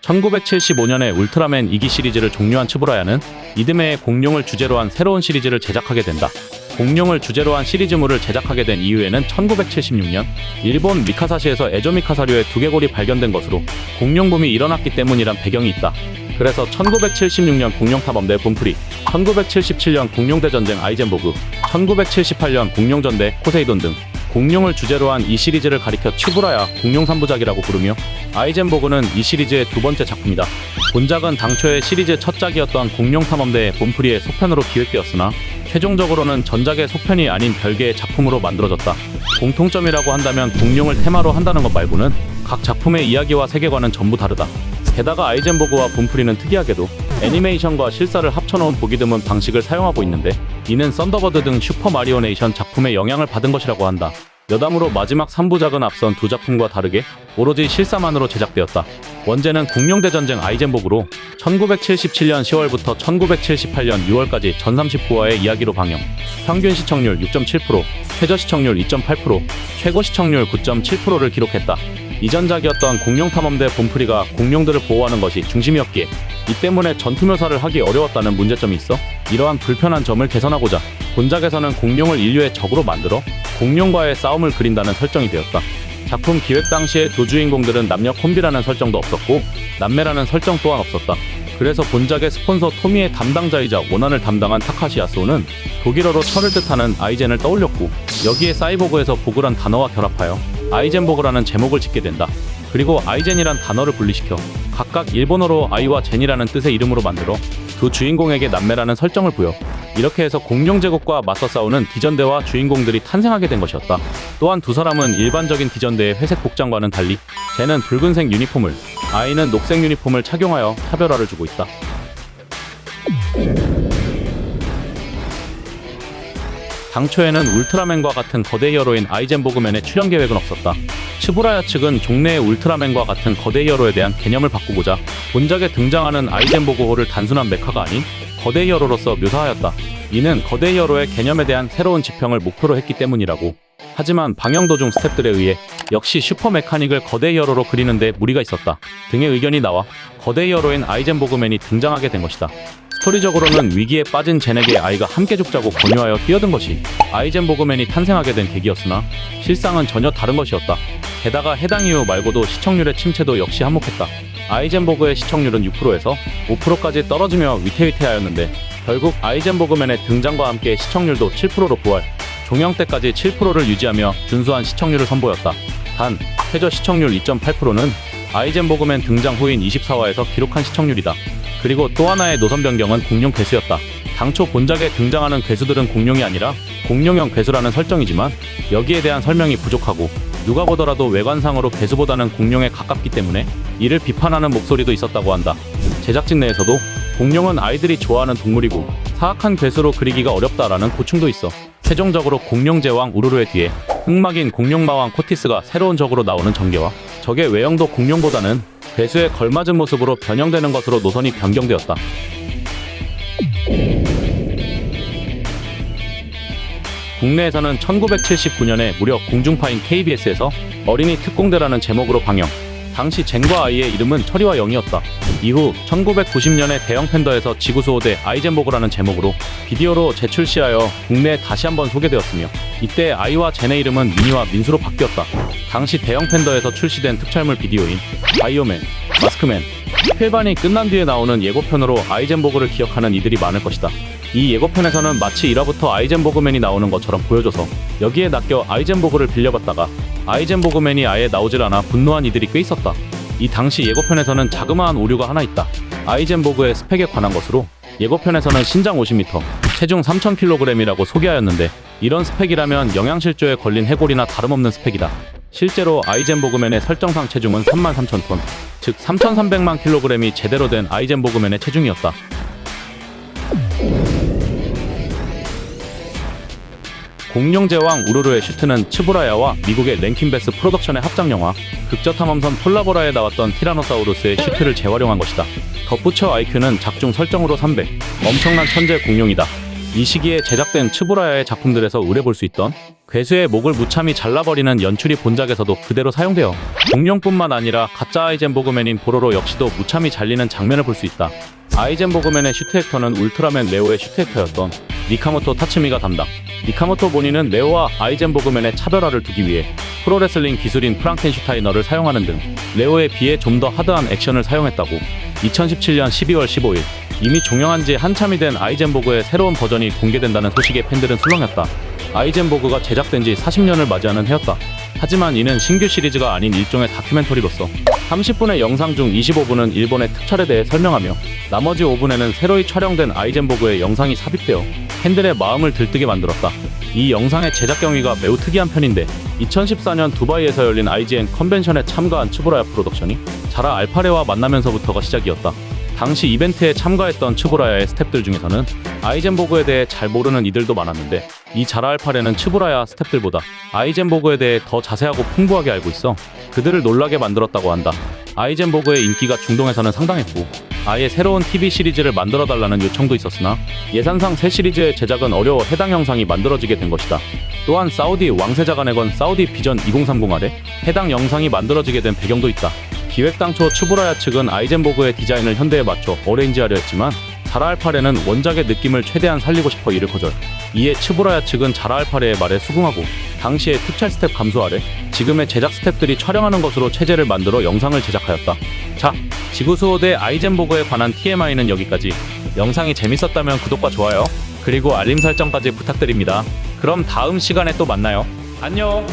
1975년에 울트라맨 2기 시리즈를 종료한 츠부라야는 이듬해에 공룡을 주제로 한 새로운 시리즈를 제작하게 된다. 공룡을 주제로 한 시리즈물을 제작하게 된 이유에는 1976년 일본 미카사시에서 에조미카사류의 두개골이 발견된 것으로 공룡붐이 일어났기 때문이란 배경이 있다. 그래서 1976년 공룡탐험대 붐프리, 1977년 공룡대전쟁 아이젠보그, 1978년 공룡전대 포세이돈 등 공룡을 주제로 한 이 시리즈를 가리켜 츠부라야 공룡 3부작이라고 부르며 아이젠보그는 이 시리즈의 두 번째 작품이다. 본작은 당초의 시리즈 첫 작이었던 공룡탐험대 붐프리의 소편으로 기획되었으나 최종적으로는 전작의 소편이 아닌 별개의 작품으로 만들어졌다. 공통점이라고 한다면 공룡을 테마로 한다는 것 말고는 각 작품의 이야기와 세계관은 전부 다르다. 게다가 아이젠보그와 붐프리는 특이하게도 애니메이션과 실사를 합쳐놓은 보기 드문 방식을 사용하고 있는데 이는 썬더버드 등 슈퍼마리오네이션 작품의 영향을 받은 것이라고 한다. 여담으로 마지막 3부작은 앞선 두 작품과 다르게 오로지 실사만으로 제작되었다. 원제는 공룡대전쟁 아이젠보그로 1977년 10월부터 1978년 6월까지 전 39화의 이야기로 방영. 평균 시청률 6.7%, 최저 시청률 2.8%, 최고 시청률 9.7%를 기록했다. 이전작이었던 공룡탐험대 붐프리가 공룡들을 보호하는 것이 중심이었기에 이 때문에 전투묘사를 하기 어려웠다는 문제점이 있어 이러한 불편한 점을 개선하고자 본작에서는 공룡을 인류의 적으로 만들어 공룡과의 싸움을 그린다는 설정이 되었다. 작품 기획 당시에 두 주인공들은 남녀 콤비라는 설정도 없었고 남매라는 설정 또한 없었다. 그래서 본작의 스폰서 토미의 담당자이자 원한을 담당한 타카시 야스오는 독일어로 철을 뜻하는 아이젠을 떠올렸고 여기에 사이보그에서 보그란 단어와 결합하여 아이젠보그라는 제목을 짓게 된다. 그리고 아이젠이란 단어를 분리시켜 각각 일본어로 아이와 젠이라는 뜻의 이름으로 만들어 두 주인공에게 남매라는 설정을 부여 이렇게 해서 공룡 제국과 맞서 싸우는 디전대와 주인공들이 탄생하게 된 것이었다. 또한 두 사람은 일반적인 디전대의 회색 복장과는 달리 젠은 붉은색 유니폼을, 아이는 녹색 유니폼을 착용하여 차별화를 주고 있다. 당초에는 울트라맨과 같은 거대 히어로인 아이젠보그맨의 출연 계획은 없었다. 츠부라야 측은 종래의 울트라맨과 같은 거대 히어로에 대한 개념을 바꾸고자 본작에 등장하는 아이젠보그호를 단순한 메카가 아닌 거대 히어로로서 묘사하였다. 이는 거대 히어로의 개념에 대한 새로운 지평을 목표로 했기 때문이라고. 하지만 방영 도중 스태프들에 의해 역시 슈퍼 메카닉을 거대 히어로로 그리는데 무리가 있었다 등의 의견이 나와 거대 히어로인 아이젠보그맨이 등장하게 된 것이다. 스토리적으로는 위기에 빠진 젠에게 아이가 함께 죽자고 권유하여 뛰어든 것이 아이젠보그맨이 탄생하게 된 계기였으나 실상은 전혀 다른 것이었다. 게다가 해당 이유 말고도 시청률의 침체도 역시 한몫했다. 아이젠보그의 시청률은 6%에서 5%까지 떨어지며 위태위태하였는데 결국 아이젠보그맨의 등장과 함께 시청률도 7%로 부활, 종영 때까지 7%를 유지하며 준수한 시청률을 선보였다. 단, 최저 시청률 2.8%는 아이젠보그맨 등장 후인 24화에서 기록한 시청률이다. 그리고 또 하나의 노선 변경은 공룡 괴수였다. 당초 본작에 등장하는 괴수들은 공룡이 아니라 공룡형 괴수라는 설정이지만 여기에 대한 설명이 부족하고 누가 보더라도 외관상으로 괴수보다는 공룡에 가깝기 때문에 이를 비판하는 목소리도 있었다고 한다. 제작진 내에서도 공룡은 아이들이 좋아하는 동물이고 사악한 괴수로 그리기가 어렵다라는 고충도 있어 최종적으로 공룡 제왕 우루루의 뒤에 흑막인 공룡마왕 코티스가 새로운 적으로 나오는 전개와 적의 외형도 공룡보다는 괴수에 걸맞은 모습으로 변형되는 것으로 노선이 변경되었다. 국내에서는 1979년에 무려 공중파인 KBS에서 어린이 특공대라는 제목으로 방영. 당시 젠과 아이의 이름은 철이와 영이었다. 이후 1990년에 대형 팬더에서 지구수호대 아이젠보그라는 제목으로 비디오로 재출시하여 국내에 다시 한번 소개되었으며 이때 아이와 젠의 이름은 미니와 민수로 바뀌었다. 당시 대형 팬더에서 출시된 특촬물 비디오인 바이오맨, 마스크맨, 필반이 끝난 뒤에 나오는 예고편으로 아이젠보그를 기억하는 이들이 많을 것이다. 이 예고편에서는 마치 1화부터 아이젠보그맨이 나오는 것처럼 보여줘서 여기에 낚여 아이젠보그를 빌려봤다가 아이젠보그맨이 아예 나오질 않아 분노한 이들이 꽤 있었다. 이 당시 예고편에서는 자그마한 오류가 하나 있다. 아이젠보그의 스펙에 관한 것으로 예고편에서는 신장 50m, 체중 3000kg이라고 소개하였는데 이런 스펙이라면 영양실조에 걸린 해골이나 다름없는 스펙이다. 실제로 아이젠보그맨의 설정상 체중은 33,000톤, 즉 3300만 kg이 제대로 된 아이젠보그맨의 체중이었다. 공룡제왕 우루루의 슈트는 츠부라야와 미국의 랭킨베스 프로덕션의 합작영화 극저탐험선 폴라보라에 나왔던 티라노사우루스의 슈트를 재활용한 것이다. 덧붙여 IQ는 작중 설정으로 300, 엄청난 천재 공룡이다. 이 시기에 제작된 츠부라야의 작품들에서 의뢰볼 수 있던 괴수의 목을 무참히 잘라버리는 연출이 본작에서도 그대로 사용되어 공룡뿐만 아니라 가짜 아이젠보그맨인 보로로 역시도 무참히 잘리는 장면을 볼 수 있다. 아이젠보그맨의 슈트 액터는 울트라맨 레오의 슈트 액터였던 니카모토 타츠미가 담당. 니카모토 본인은 레오와 아이젠보그맨의 차별화를 두기 위해 프로레슬링 기술인 프랑켄슈타이너를 사용하는 등 레오에 비해 좀 더 하드한 액션을 사용했다고 2017년 12월 15일 이미 종영한 지 한참이 된 아이젠보그의 새로운 버전이 공개된다는 소식에 팬들은 술렁였다. 아이젠보그가 제작된 지 40년을 맞이하는 해였다. 하지만 이는 신규 시리즈가 아닌 일종의 다큐멘터리로서 30분의 영상 중 25분은 일본의 특촬에 대해 설명하며 나머지 5분에는 새로이 촬영된 아이젠보그의 영상이 삽입되어 팬들의 마음을 들뜨게 만들었다. 이 영상의 제작 경위가 매우 특이한 편인데 2014년 두바이에서 열린 IGN 컨벤션에 참가한 츠보라야 프로덕션이 자라 알파레와 만나면서부터가 시작이었다. 당시 이벤트에 참가했던 츠보라야의 스태프들 중에서는 아이젠보그에 대해 잘 모르는 이들도 많았는데 이 자라 알파레는 츠보라야 스태프들보다 아이젠보그에 대해 더 자세하고 풍부하게 알고 있어 그들을 놀라게 만들었다고 한다. 아이젠보그의 인기가 중동에서는 상당했고 아예 새로운 TV 시리즈를 만들어달라는 요청도 있었으나 예산상 새 시리즈의 제작은 어려워 해당 영상이 만들어지게 된 것이다. 또한 사우디 왕세자간에 건 사우디 비전 2030 아래 해당 영상이 만들어지게 된 배경도 있다. 기획 당초 츠보라야 측은 아이젠보그의 디자인을 현대에 맞춰 어레인지하려 했지만 자라 알파레는 원작의 느낌을 최대한 살리고 싶어 이를 거절. 이에 츠보라야 측은 자라 알파레의 말에 수긍하고 당시의 특촬 스텝 감소 아래 지금의 제작 스텝들이 촬영하는 것으로 체제를 만들어 영상을 제작하였다. 자, 지구수호 대 아이젠보그에 관한 TMI는 여기까지. 영상이 재밌었다면 구독과 좋아요 그리고 알림 설정까지 부탁드립니다. 그럼 다음 시간에 또 만나요. 안녕.